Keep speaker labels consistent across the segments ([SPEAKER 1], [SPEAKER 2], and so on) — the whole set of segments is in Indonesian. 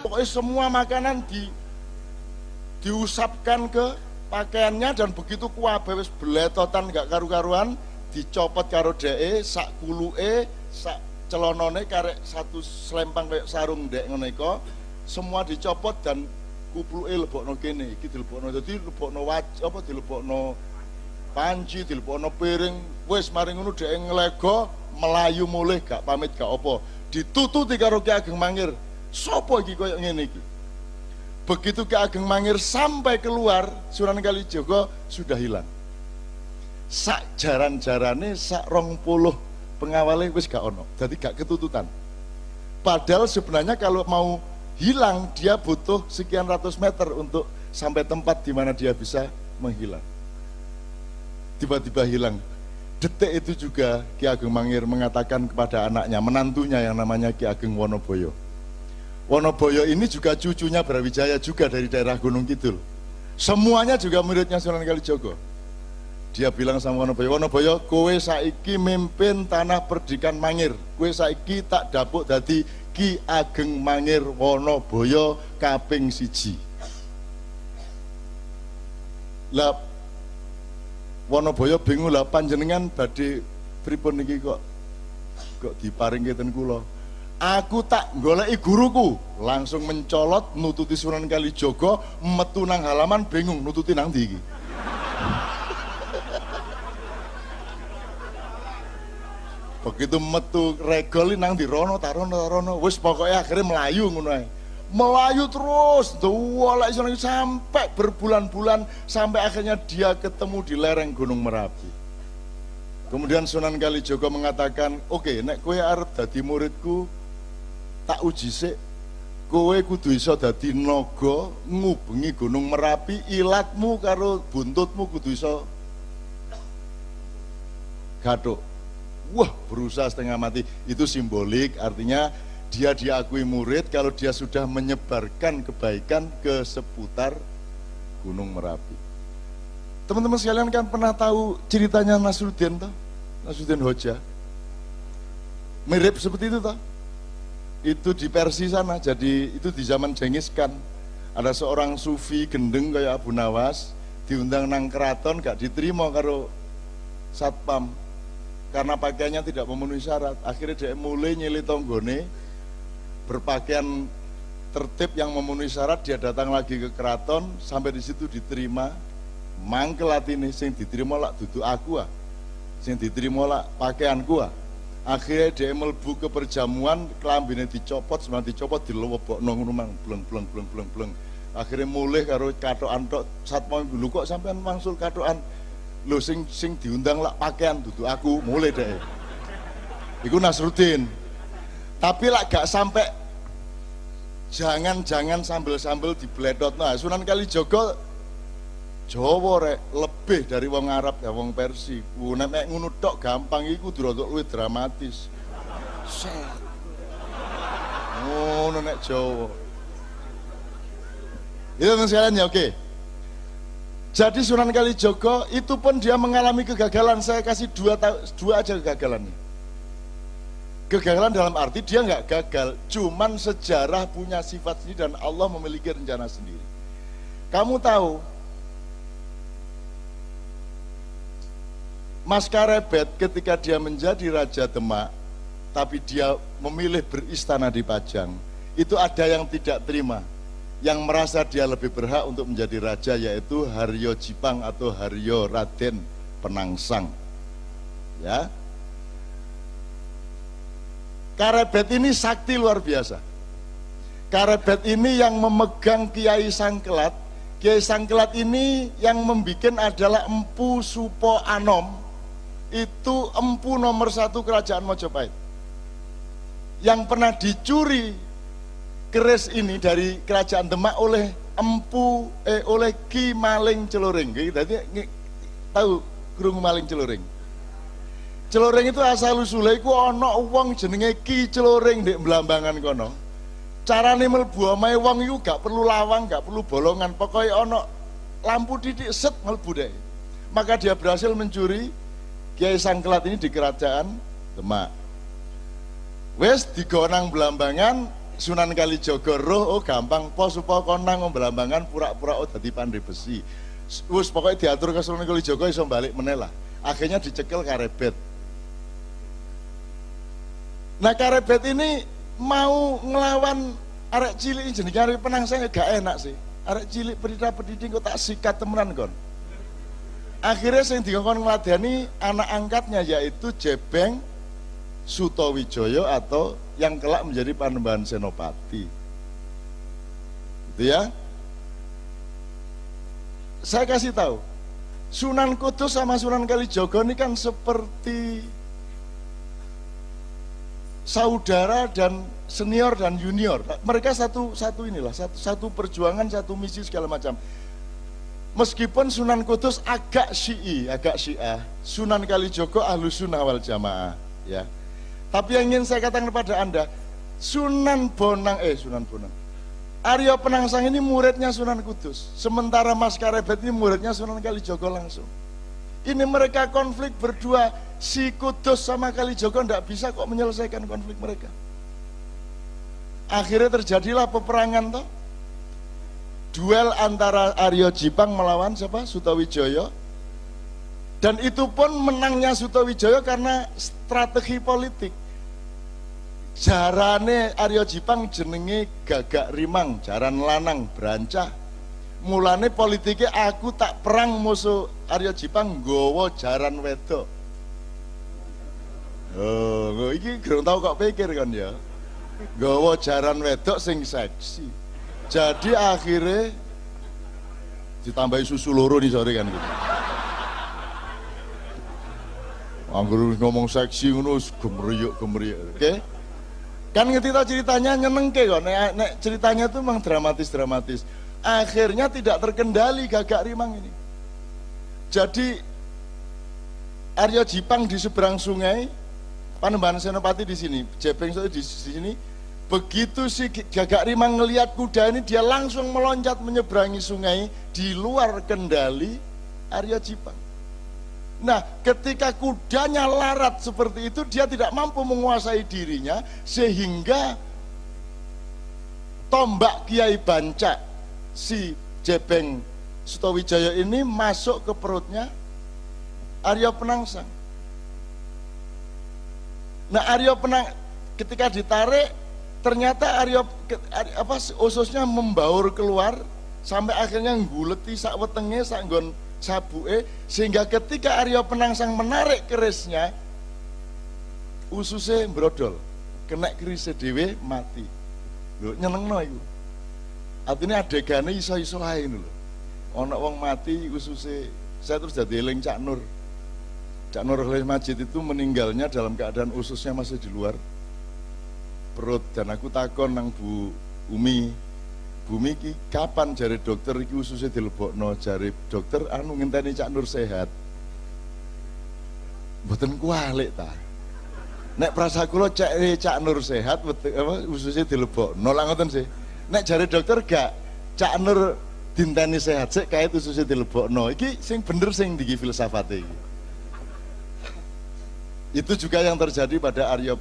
[SPEAKER 1] Pokoknya semua makanan diusapkan ke pakaiannya, dan begitu kuabe wis beletotan gak karu-karuan, dicopot karo dheke, sak kuluke, sak celonone karek satu selempang kayak sarung dek ngono iku, semua dicopot dan kupluke lebokno kene, iki dilebokno, dadi lebokno apa dilebokno panci, dilebokno piring, wis mari ngono dhek nglego melayu mulih gak pamit gak apa, ditututi karo Ki Ageng Mangir. Sopo iki koyo ngene iki? Begitu Ki Ageng Mangir sampai keluar, Sunan Kalijaga sudah hilang. Sak jaran-jarane sak 20 pengawale wis gak ono, jadi gak ketututan. Padahal sebenarnya kalau mau hilang dia butuh sekian ratus meter untuk sampai tempat di mana dia bisa menghilang. Tiba-tiba hilang. Detik itu juga Ki Ageng Mangir mengatakan kepada anaknya, menantunya yang namanya Ki Ageng Wonoboyo. Wonoboyo ini juga cucunya Brawijaya juga dari daerah Gunung Kidul. Semuanya juga muridnya Sunan Kalijaga. Dia bilang sama Wonoboyo, Wonoboyo, kowe saiki mimpin tanah perdikan Mangir. Kowe saiki tak dapuk dadi Ki Ageng Mangir Wonoboyo kaping 1. Lah Wonoboyo bingung, lah panjenengan badhe pripun niki kok diparingke ten kula. Aku tak goleki guruku, langsung mencolot nututi Sunan Kalijaga, metu nang halaman bingung nututi nang ndi iki. Begitu metu regol nang ndi rono tarono, wis pokoknya akhirnya melayu ngono ae. Melayu terus, dolek sampai berbulan-bulan, sampai akhirnya dia ketemu di lereng Gunung Merapi. Kemudian Sunan Kalijaga mengatakan, oke, nek kowe arep dadi muridku, tak uji sik, kowe kudu iso dadi naga ngubengi Gunung Merapi, ilatmu karo buntutmu kudu iso gathuk. Wah, berusaha setengah mati. Itu simbolik, artinya dia diakui murid kalau dia sudah menyebarkan kebaikan ke seputar Gunung Merapi. Teman-teman sekalian kan pernah tahu ceritanya Nasruddin toh? Nasruddin Hoja. Mirip seperti itu toh? Itu di Persia sana, jadi itu di zaman Genghis Khan. Ada seorang sufi gendeng kayak Abu Nawas, diundang nang keraton gak diterima karo satpam karena pakaiannya tidak memenuhi syarat. Akhirnya dia mulai nyili tonggone, berpakaian tertib yang memenuhi syarat. Dia datang lagi ke keraton, sampai di situ diterima. Mangkel atine, sing diterima lak duduk aku ah, sing diterima lak pakaianku ah. Akhirnya dia melbu ke perjamuan, kelambine dicopot, sebenarnya dicopot, dilewebokno ngono mang, bleng. Akhirnya mulih karo katokan tok, satpam lho kok sampean mangsul katokan. Lho sing diundang lak pakaian duduk aku, mulai deh. Iku Nasruddin. Tapi lak gak sampai, jangan sambil dibledot. Nah, Sunan Kalijaga Jawa rek lebih dari wong Arab ya wong Persia. Nek ngono tok gampang iku kudu luwih dramatis. Set. Ngono nek Jawa. Itu sekalian ya, oke. Jadi Sunan Kalijaga itu pun dia mengalami kegagalan. Saya kasih dua aja kegagalannya. Kegagalan dalam arti dia nggak gagal, cuman sejarah punya sifat sendiri dan Allah memiliki rencana sendiri. Kamu tahu Mas Karebet ketika dia menjadi Raja Demak, tapi dia memilih beristana di Pajang, itu ada yang tidak terima, yang merasa dia lebih berhak untuk menjadi raja, yaitu Haryo Jipang atau Haryo Raden Penangsang. Ya, Karebet ini sakti luar biasa. Karebet ini yang memegang Kiai Sangkelat. Kiai Sangkelat ini yang membikin adalah Empu Supo Anom. Itu empu nomor 1 kerajaan Majapahit yang pernah dicuri keris ini dari kerajaan Demak oleh oleh Ki Maling Celuring. Jadi tahu krungu Maling Celuring? Celuring itu asal usule iku ana wong jenenge Ki Celuring ndek Blambangan kono. Carane mlebu omahe wong iku gak perlu lawang, gak perlu bolongan, pokoknya ana lampu titik set mlebu deh. Maka dia berhasil mencuri Kiai Sangkelat ini di kerajaan Demak. Wes digonang Blambangan Sunan Kalijaga roh, oh gampang po supaya konang Blambangan pura-pura oh dadi pandai besi. Wes pokoknya diatur ke Sunan Kalijaga iso balik meneh lah. Akhirnya dicekel Karebet. Nah Karebet ini mau ngelawan arek cilik jenenge arek Penangsang ya gak enak sih. Arek cilik Pelita Pedidik kok tak sikat temenan kon. Akhirnya sing dikon ngladeni anak angkatnya yaitu Jebeng Sutawijaya atau yang kelak menjadi Panembahan Senopati. Gitu ya. Saya kasih tahu, Sunan Kudus sama Sunan Kalijaga ini kan seperti saudara dan senior dan junior. Mereka satu inilah, satu perjuangan, satu misi segala macam. Meskipun Sunan Kudus agak Syiah, Sunan Kalijaga Ahlus Sunnah wal Jamaah, ya. Tapi yang ingin saya katakan kepada Anda, Sunan Bonang, Arya Penangsang ini muridnya Sunan Kudus, sementara Mas Karebet ini muridnya Sunan Kalijaga langsung. Ini mereka konflik berdua, si Kudus sama Kalijaga tidak bisa kok menyelesaikan konflik mereka. Akhirnya terjadilah peperangan toh. Duel antara Arya Jipang melawan siapa? Sutawijaya. Dan itu pun menangnya Sutawijaya karena strategi politik. Jarane Arya Jipang jenenge Gagak Rimang, jaran lanang brancah. Mulane politiknya aku tak perang musuh Arya Jipang nggawa jaran wedok. Oh, iki kurang tahu kok pikir kan ya. Nggawa jaran wedok sing seksi. Jadi akhirnya ditambahi susu loro nih sore kan gitu. Anggur ngomong seksi ngono gemeriyuk. Oke? Kan ngerti tau ceritanya nyenengke kok. Nek ceritanya tuh memang dramatis. Akhirnya tidak terkendali Gagak Rimang ini. Jadi Arya Jipang di seberang sungai, Panembahan Senopati di sini, Jebeng di sini. Begitu si Gagak Rimang ngelihat kuda ini, dia langsung meloncat menyeberangi sungai di luar kendali Arya Jipang. Nah, ketika kudanya larat seperti itu, dia tidak mampu menguasai dirinya, sehingga tombak Kiai Banca si Jebeng Sutawijaya ini masuk ke perutnya Arya Penangsang. Nah, ketika ditarik, ternyata ususnya membaur keluar sampai akhirnya ngguleti sak wetenge sak nggon sabuke, sehingga ketika Arya Penangsang menarik kerisnya ususnya brodol, kena kerisnya dhewe mati. Lho nyenengno iku. Artinya adegane iso-iso ae lho. Ana wong mati ususnya, saya terus jadi eling Cak Nur. Cak Nur Majid itu meninggalnya dalam keadaan ususnya masih di luar perut, dan aku takon nang Bu Umi ki kapan jari dokter iki ususnya dilebokno, jari dokter anu ngenteni Cak Nur sehat. Mboten kualik ta. Nek prasa kula Cak Nur sehat ususnya dilebokno lha ngoten sih. Nek jari dokter gak Cak Nur dinteni sehat sik kait ususnya dilebokno. Iki sing bener sing ndi filsafate iki. Itu juga yang terjadi pada Arya.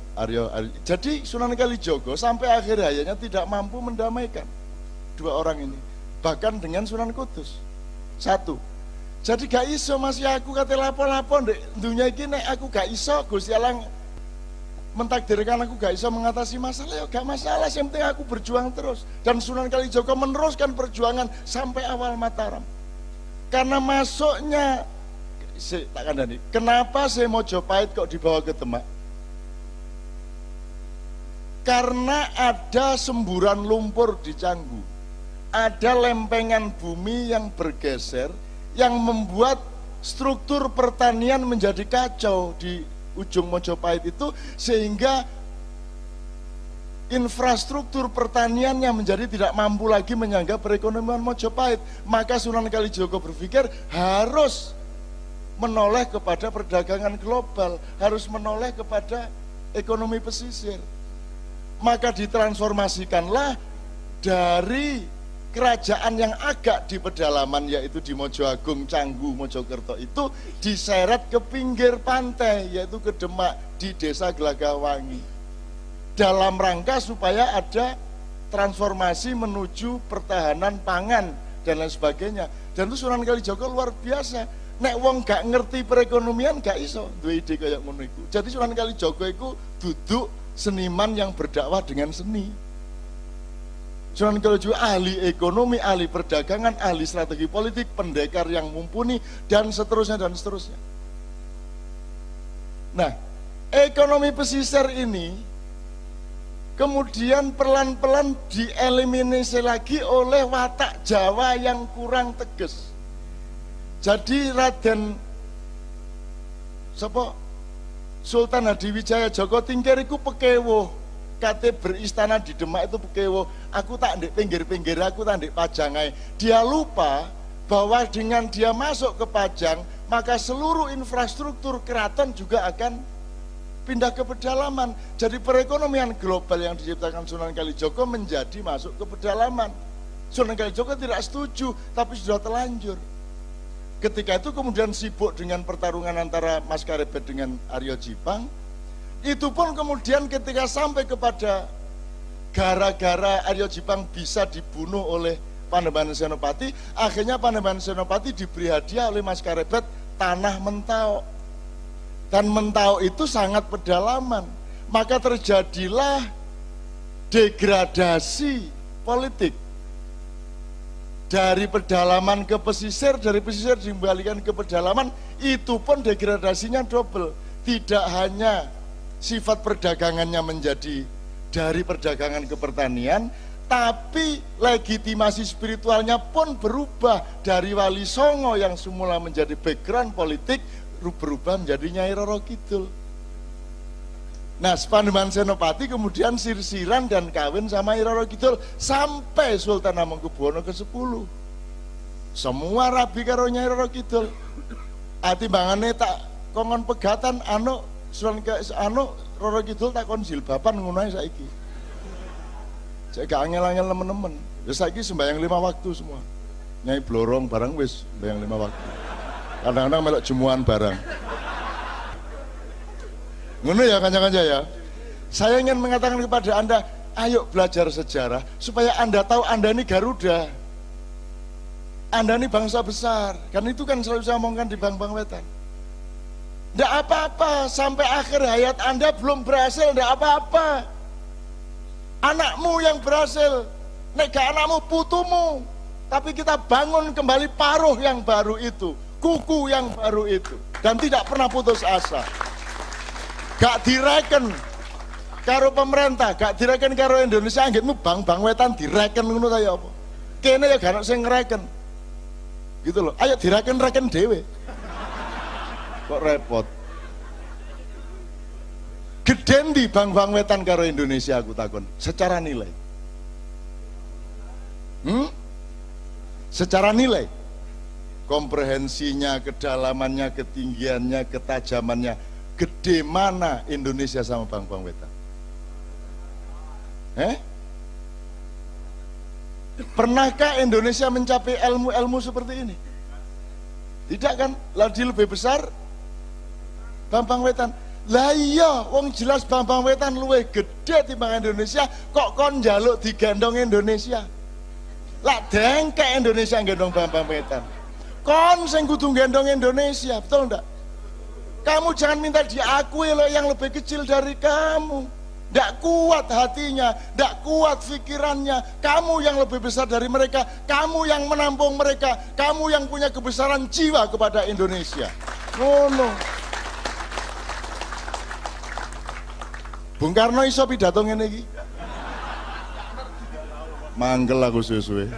[SPEAKER 1] Jadi Sunan Kalijaga sampai akhir hayatnya tidak mampu mendamaikan dua orang ini, bahkan dengan Sunan Kudus. Satu, jadi gak iso masih aku kate lapo-lapo ndek dunia iki, nek aku gak iso Gusti Allah mentakdirkan aku gak iso mengatasi masalah, ya gak masalah, yang penting aku berjuang terus. Dan Sunan Kalijaga meneruskan perjuangan sampai awal Mataram. Karena masuknya tak kandani, kenapa saya Mojopahit kok dibawa ke Demak? Karena ada semburan lumpur di Canggu, ada lempengan bumi yang bergeser, yang membuat struktur pertanian menjadi kacau di ujung Mojopahit itu, sehingga infrastruktur pertaniannya menjadi tidak mampu lagi menyangga perekonomian Mojopahit. Maka Sunan Kalijaga berpikir harus menoleh kepada perdagangan global, harus menoleh kepada ekonomi pesisir. Maka ditransformasikanlah dari kerajaan yang agak di pedalaman yaitu di Mojoagung, Canggu, Mojokerto itu diseret ke pinggir pantai yaitu ke Demak di desa Gelagawangi dalam rangka supaya ada transformasi menuju pertahanan pangan dan lain sebagainya. Dan itu Sunan Kalijaga luar biasa. Nek wong gak ngerti perekonomian gak iso duwe ide kayak ngono iku. Jadi Sunan Kalijaga iku duduk seniman yang berdakwah dengan seni. Sunan Kalijaga ahli ekonomi, ahli perdagangan, ahli strategi politik, pendekar yang mumpuni, dan seterusnya dan seterusnya. Nah, ekonomi pesisir ini kemudian pelan-pelan dieliminasi lagi oleh watak Jawa yang kurang tegas. Jadi Raden Sultan Hadiwijaya Joko Tingkir iku pekewo. Kate beristana di Demak itu pekewo, aku tak ndek pinggir-pinggir, aku tak ndek Pajangai. Dia lupa bahwa dengan dia masuk ke Pajang, maka seluruh infrastruktur keraton juga akan pindah ke pedalaman. Jadi perekonomian global yang diciptakan Sunan Kalijaga menjadi masuk ke pedalaman. Sunan Kalijaga tidak setuju, tapi sudah terlanjur. Ketika itu kemudian sibuk dengan pertarungan antara Mas Karebet dengan Aryo Jipang. Itu pun kemudian ketika sampai kepada gara-gara Aryo Jipang bisa dibunuh oleh Panembahan Senopati, akhirnya Panembahan Senopati diberi hadiah oleh Mas Karebet tanah Mentau. Dan Mentau itu sangat pedalaman. Maka terjadilah degradasi politik. Dari pedalaman ke pesisir, dari pesisir dikembalikan ke pedalaman, itu pun degradasinya double. Tidak hanya sifat perdagangannya menjadi dari perdagangan ke pertanian, tapi legitimasi spiritualnya pun berubah dari Wali Songo yang semula menjadi background politik berubah menjadi Nyai Roro Kidul. Nah, Panembahan Senopati kemudian sirsiran dan kawin sama Nyai Roro Kidul sampai Sultan Hamengkubuwono ke-10. Semua rabi karo Nyai Roro Kidul. Atimbangane tak kongon pegatan Sunan Roro Kidul takon jilbaban ngono ae saiki. Cek gak angel-angel nemen-nemen. Ya saiki sembahyang 5 waktu semua. Nyai blorong barang wis sembahyang 5 waktu. Kadang-kadang melok jemuan barang. Ngono ya kanca-kanca ya. Saya ingin mengatakan kepada Anda, ayo belajar sejarah supaya Anda tahu Anda ini Garuda. Anda ini bangsa besar. Kan itu kan selalu saya omongkan di Bang Wetan. Tidak apa-apa, sampai akhir hayat Anda belum berhasil, tidak apa-apa. Anakmu yang berhasil, nek gak anakmu putumu. Tapi kita bangun kembali paruh yang baru itu, kuku yang baru itu. Dan tidak pernah putus asa. Gak direken karo pemerintah, gak direken karo Indonesia, anggitmu Bang Wetan direken ngono ta ya apa? Kene ya gak ono sing ngreken. Gitu loh, ayo direken-reken dhewe. Kok repot. Geden di Bang Wetan karo Indonesia aku takon secara nilai. Secara nilai komprehensinya, kedalamannya, ketinggiannya, ketajamannya, gede mana Indonesia sama Bang Wetan? Pernahkah Indonesia mencapai ilmu-ilmu seperti ini? Tidak kan? Lagi lebih besar Bang Wetan. Lah iya, wong jelas Bang Wetan luwih gede timbang Indonesia, kok kon njaluk digendong Indonesia. Lah dengkek Indonesia gendong Bang Wetan. Kon sing kudu gendong Indonesia, betul enggak? Kamu jangan minta diakui loh yang lebih kecil dari kamu. Nggak kuat hatinya, nggak kuat pikirannya. Kamu yang lebih besar dari mereka, kamu yang menampung mereka, kamu yang punya kebesaran jiwa kepada Indonesia. No. Bung Karno iso pidato ngene iki. Manggel aku suwe-suwe.